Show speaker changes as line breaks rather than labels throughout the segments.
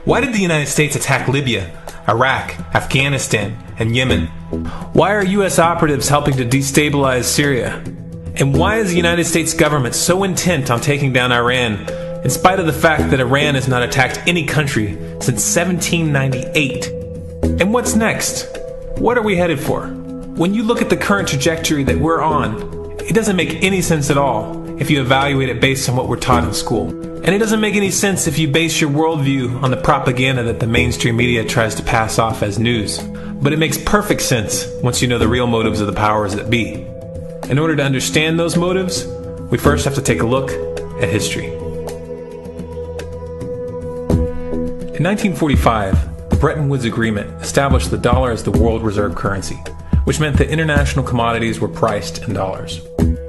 Why did the United States attack Libya, Iraq, Afghanistan, and Yemen? Why are U.S. operatives helping to destabilize Syria? And why is the United States government so intent on taking down Iran, in spite of the fact that Iran has not attacked any country since 1798? And what's next? What are we headed for? When you look at the current trajectory that we're on, it doesn't make any sense at all if you evaluate it based on what we're taught in school. And it doesn't make any sense if you base your worldview on the propaganda that the mainstream media tries to pass off as news. But it makes perfect sense once you know the real motives of the powers that be. In order to understand those motives, we first have to take a look at history. In 1945, the Bretton Woods Agreement established the dollar as the world reserve currency, which meant that international commodities were priced in dollars.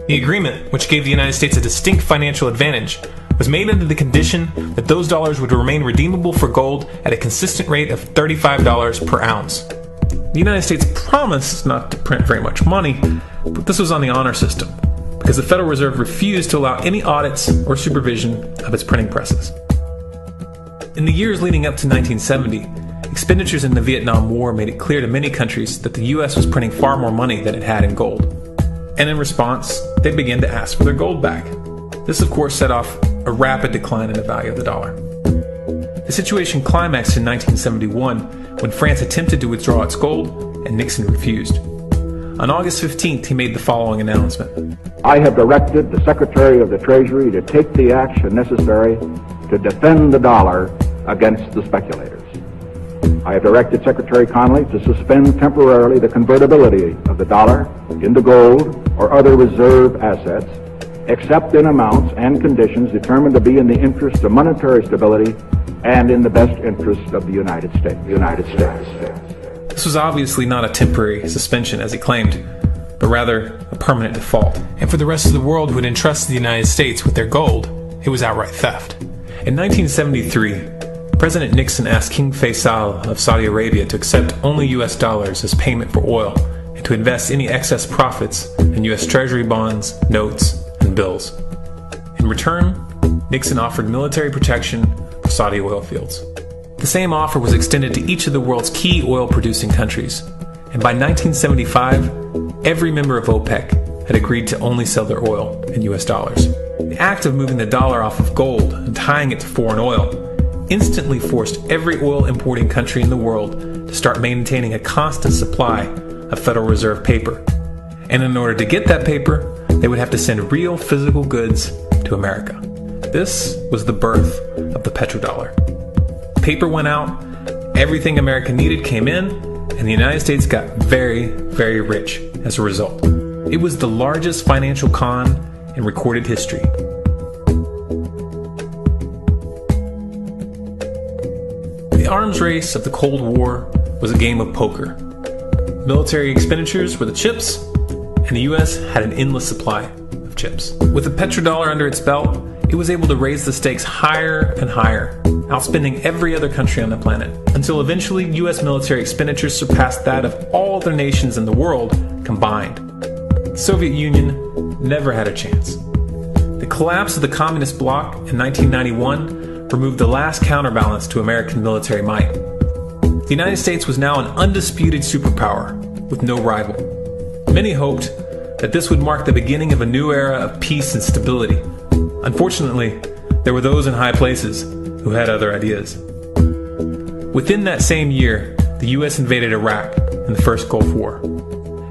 The agreement, which gave the United States a distinct financial advantage, was made under the condition that those dollars would remain redeemable for gold at a consistent rate of $35 per ounce. The United States promised not to print very much money, but this was on the honor system, because the Federal Reserve refused to allow any audits or supervision of its printing presses. In the years leading up to 1970, expenditures in the Vietnam War made it clear to many countries that the U.S. was printing far more money than it had in gold. And in response, they began to ask for their gold back. This, of course, set off a rapid decline in the value of the dollar. The situation climaxed in 1971 when France attempted to withdraw its gold and Nixon refused. On August 15th, he made the following announcement.
I have directed the Secretary of the Treasury to take the action necessary to defend the dollar against the speculators. I have directed Secretary Connally to suspend temporarily the convertibility of the dollar into gold or other reserve assets, except in amounts and conditions determined to be in the interest of monetary stability and in the best interest of the United States.
This was obviously not a temporary suspension, as he claimed, but rather a permanent default. And for the rest of the world who had entrusted the United States with their gold, it was outright theft. In 1973, President Nixon asked King Faisal of Saudi Arabia to accept only U.S. dollars as payment for oil and to invest any excess profits in U.S. Treasury bonds, notes, and bills. In return, Nixon offered military protection for Saudi oil fields. The same offer was extended to each of the world's key oil-producing countries, and by 1975, every member of OPEC had agreed to only sell their oil in U.S. dollars. The act of moving the dollar off of gold and tying it to foreign oil instantly forced every oil-importing country in the world to start maintaining a constant supply of Federal Reserve paper. And in order to get that paper, they would have to send real physical goods to America. This was the birth of the petrodollar. Paper went out, everything America needed came in, and the United States got very, very rich as a result. It was the largest financial con in recorded history. The arms race of the Cold War was a game of poker. Military expenditures were the chips, and the U.S. had an endless supply of chips. With the petrodollar under its belt, it was able to raise the stakes higher and higher, outspending every other country on the planet, until eventually U.S. military expenditures surpassed that of all other nations in the world combined. The Soviet Union never had a chance. The collapse of the communist bloc in 1991 removed the last counterbalance to American military might. The United States was now an undisputed superpower with no rival. Many hoped that this would mark the beginning of a new era of peace and stability. Unfortunately, there were those in high places who had other ideas. Within that same year, the U.S. invaded Iraq in the first Gulf War.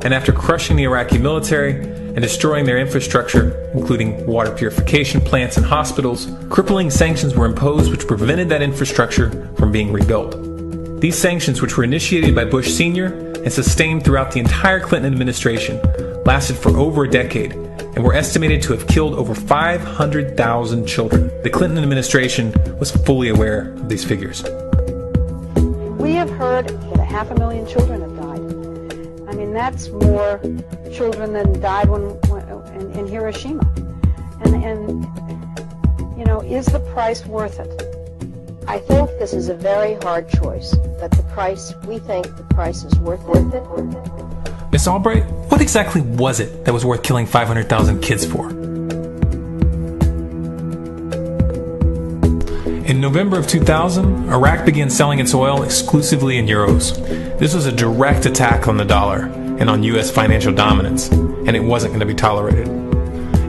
And after crushing the Iraqi military and destroying their infrastructure, including water purification plants and hospitals, crippling sanctions were imposed which prevented that infrastructure from being rebuilt. These sanctions, which were initiated by Bush Sr. and sustained throughout the entire Clinton administration, lasted for over a decade and were estimated to have killed over 500,000 children. The Clinton administration was fully aware of these figures.
We have heard that 500,000 children have died. I mean, that's more children than died in Hiroshima. And you know, is the price worth it? I think this is a very hard choice, but we think the price is worth it.
Miss Albright, what exactly was it that was worth killing 500,000 kids for? In November of 2000, Iraq began selling its oil exclusively in euros. This was a direct attack on the dollar and on U.S. financial dominance, and it wasn't going to be tolerated.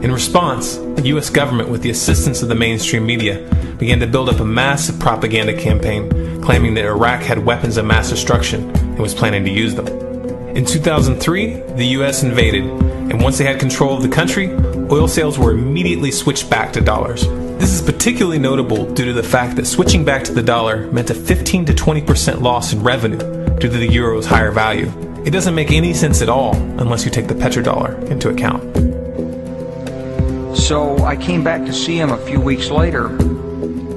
In response, the U.S. government, with the assistance of the mainstream media, began to build up a massive propaganda campaign claiming that Iraq had weapons of mass destruction and was planning to use them. In 2003, the U.S. invaded, and once they had control of the country, oil sales were immediately switched back to dollars. This is particularly notable due to the fact that switching back to the dollar meant a 15 to 20% loss in revenue due to the euro's higher value. It doesn't make any sense at all unless you take the petrodollar into account.
So I came back to see him a few weeks later,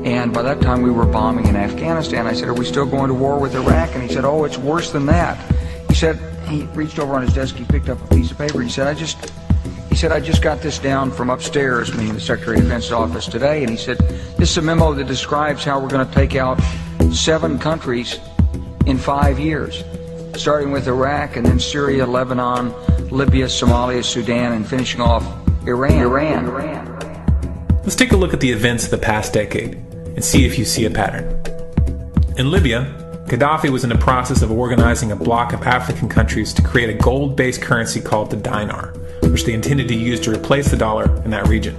and by that time we were bombing in Afghanistan. I said, "Are we still going to war with Iraq?" And he said, "Oh, it's worse than that." He said, he reached over on his desk, he picked up a piece of paper, he said, I just got this down from upstairs, meaning the Secretary of Defense's office today, and he said, "This is a memo that describes how we're going to take out 7 countries in 5 years, starting with Iraq and then Syria, Lebanon, Libya, Somalia, Sudan, and finishing off Iran.
Let's take a look at the events of the past decade and see if you see a pattern. In Libya, Gaddafi was in the process of organizing a bloc of African countries to create a gold-based currency called the dinar, which they intended to use to replace the dollar in that region.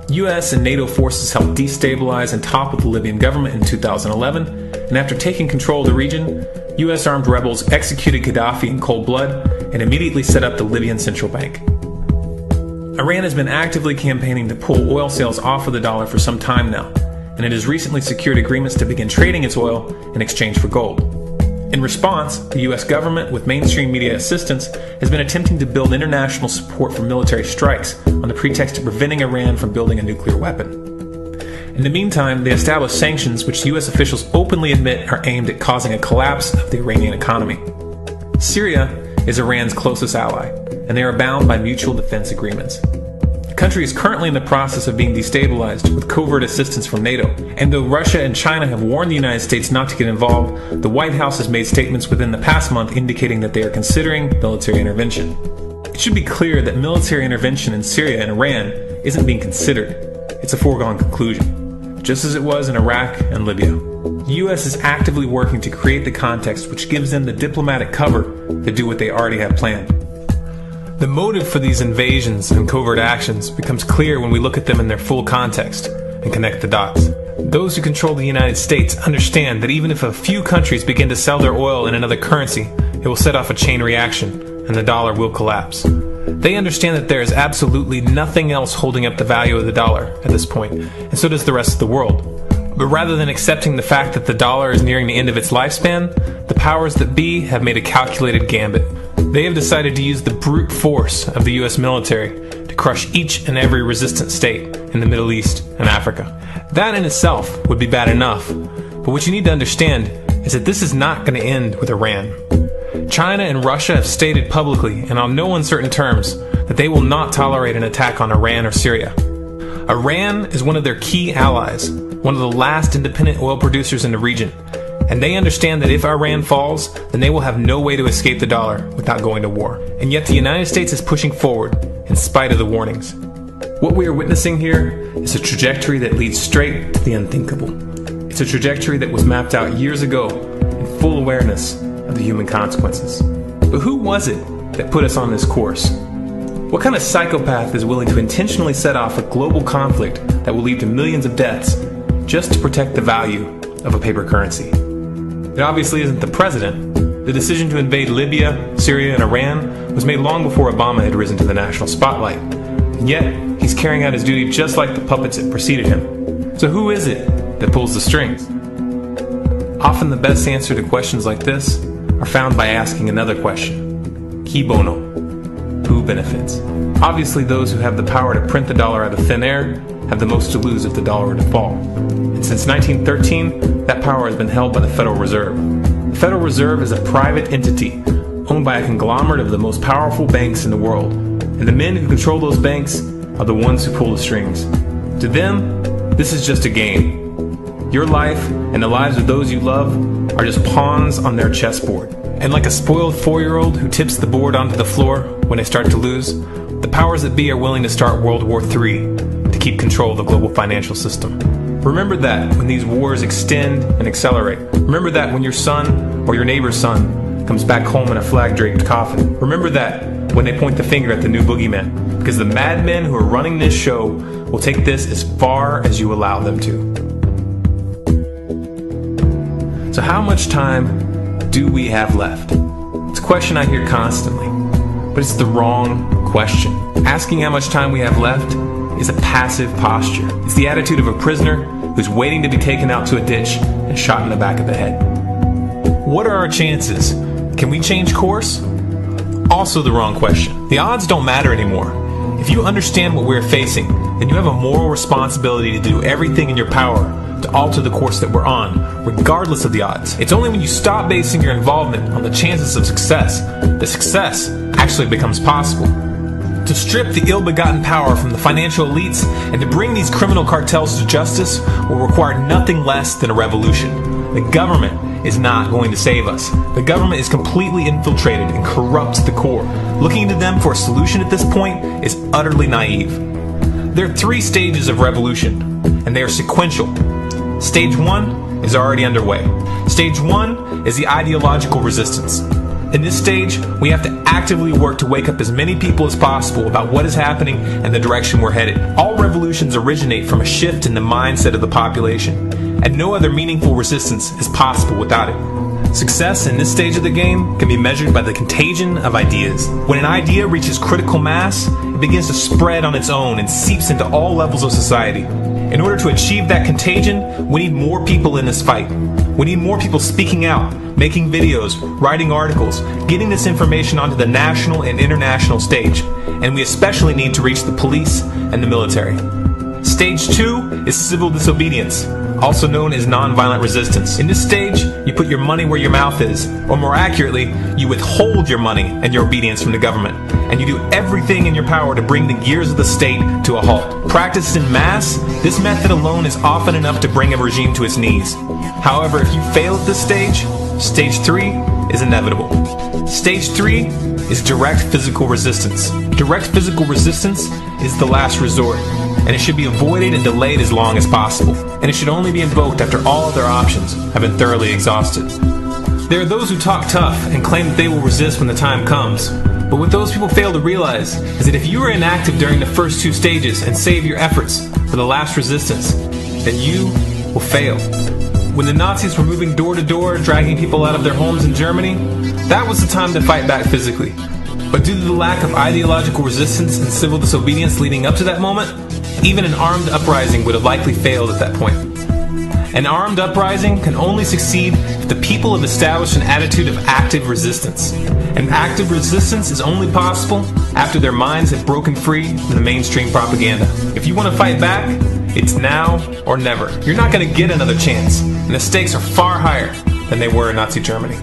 US and NATO forces helped destabilize and topple the Libyan government in 2011, and after taking control of the region, US armed rebels executed Gaddafi in cold blood and immediately set up the Libyan Central Bank. Iran has been actively campaigning to pull oil sales off of the dollar for some time now, and it has recently secured agreements to begin trading its oil in exchange for gold. In response, the US government, with mainstream media assistance, has been attempting to build international support for military strikes on the pretext of preventing Iran from building a nuclear weapon. In the meantime, they established sanctions which US officials openly admit are aimed at causing a collapse of the Iranian economy. Syria is Iran's closest ally, and they are bound by mutual defense agreements. The country is currently in the process of being destabilized with covert assistance from NATO, and though Russia and China have warned the United States not to get involved, the White House has made statements within the past month indicating that they are considering military intervention. It should be clear that military intervention in Syria and Iran isn't being considered. It's a foregone conclusion, just as it was in Iraq and Libya. The U.S. is actively working to create the context which gives them the diplomatic cover to do what they already have planned. The motive for these invasions and covert actions becomes clear when we look at them in their full context and connect the dots. Those who control the United States understand that even if a few countries begin to sell their oil in another currency, it will set off a chain reaction and the dollar will collapse. They understand that there is absolutely nothing else holding up the value of the dollar at this point, and so does the rest of the world. But rather than accepting the fact that the dollar is nearing the end of its lifespan, the powers that be have made a calculated gambit. They have decided to use the brute force of the US military to crush each and every resistant state in the Middle East and Africa. That in itself would be bad enough, but what you need to understand is that this is not going to end with Iran. China and Russia have stated publicly and on no uncertain terms that they will not tolerate an attack on Iran or Syria. Iran is one of their key allies, one of the last independent oil producers in the region, and they understand that if Iran falls, then they will have no way to escape the dollar without going to war. And yet the United States is pushing forward in spite of the warnings. What we are witnessing here is a trajectory that leads straight to the unthinkable. It's a trajectory that was mapped out years ago in full awareness of the human consequences. But who was it that put us on this course? What kind of psychopath is willing to intentionally set off a global conflict that will lead to millions of deaths just to protect the value of a paper currency? It obviously isn't the president. The decision to invade Libya, Syria, and Iran was made long before Obama had risen to the national spotlight. And yet, he's carrying out his duty just like the puppets that preceded him. So who is it that pulls the strings? Often the best answer to questions like this are found by asking another question. Qui bono? Who benefits? Obviously, those who have the power to print the dollar out of thin air have the most to lose if the dollar were to fall. And since 1913, that power has been held by the Federal Reserve. The Federal Reserve is a private entity owned by a conglomerate of the most powerful banks in the world. And the men who control those banks are the ones who pull the strings. To them, this is just a game. Your life and the lives of those you love are just pawns on their chessboard. And like a spoiled 4-year-old who tips the board onto the floor when they start to lose, the powers that be are willing to start World War III to keep control of the global financial system. Remember that when these wars extend and accelerate. Remember that when your son or your neighbor's son comes back home in a flag-draped coffin. Remember that when they point the finger at the new boogeyman, because the madmen who are running this show will take this as far as you allow them to. So how much time do we have left? It's a question I hear constantly, but it's the wrong question. Asking how much time we have left is a passive posture. It's the attitude of a prisoner who's waiting to be taken out to a ditch and shot in the back of the head. What are our chances? Can we change course? Also the wrong question. The odds don't matter anymore. If you understand what we're facing, then you have a moral responsibility to do everything in your power to alter the course that we're on, regardless of the odds. It's only when you stop basing your involvement on the chances of success that success actually becomes possible. To strip the ill-begotten power from the financial elites and to bring these criminal cartels to justice will require nothing less than a revolution. The government is not going to save us. The government is completely infiltrated and corrupt to the core. Looking to them for a solution at this point is utterly naive. There are 3 stages of revolution, and they are sequential. Stage 1 is already underway. Stage 1 is the ideological resistance. In this stage, we have to actively work to wake up as many people as possible about what is happening and the direction we're headed. All revolutions originate from a shift in the mindset of the population, and no other meaningful resistance is possible without it. Success in this stage of the game can be measured by the contagion of ideas. When an idea reaches critical mass, it begins to spread on its own and seeps into all levels of society. In order to achieve that contagion, we need more people in this fight. We need more people speaking out, making videos, writing articles, getting this information onto the national and international stage. And we especially need to reach the police and the military. Stage 2 is civil disobedience, also known as nonviolent resistance. In this stage, you put your money where your mouth is, or more accurately, you withhold your money and your obedience from the government, and you do everything in your power to bring the gears of the state to a halt. Practiced in mass, this method alone is often enough to bring a regime to its knees. However, if you fail at this stage, stage 3 is inevitable. Stage 3 is direct physical resistance. Direct physical resistance is the last resort, and it should be avoided and delayed as long as possible. And it should only be invoked after all other options have been thoroughly exhausted. There are those who talk tough and claim that they will resist when the time comes. But what those people fail to realize is that if you are inactive during the first 2 stages and save your efforts for the last resistance, then you will fail. When the Nazis were moving door to door, dragging people out of their homes in Germany, that was the time to fight back physically. But due to the lack of ideological resistance and civil disobedience leading up to that moment, even an armed uprising would have likely failed at that point. An armed uprising can only succeed if the people have established an attitude of active resistance. And active resistance is only possible after their minds have broken free from the mainstream propaganda. If you want to fight back, it's now or never. You're not going to get another chance, and the stakes are far higher than they were in Nazi Germany.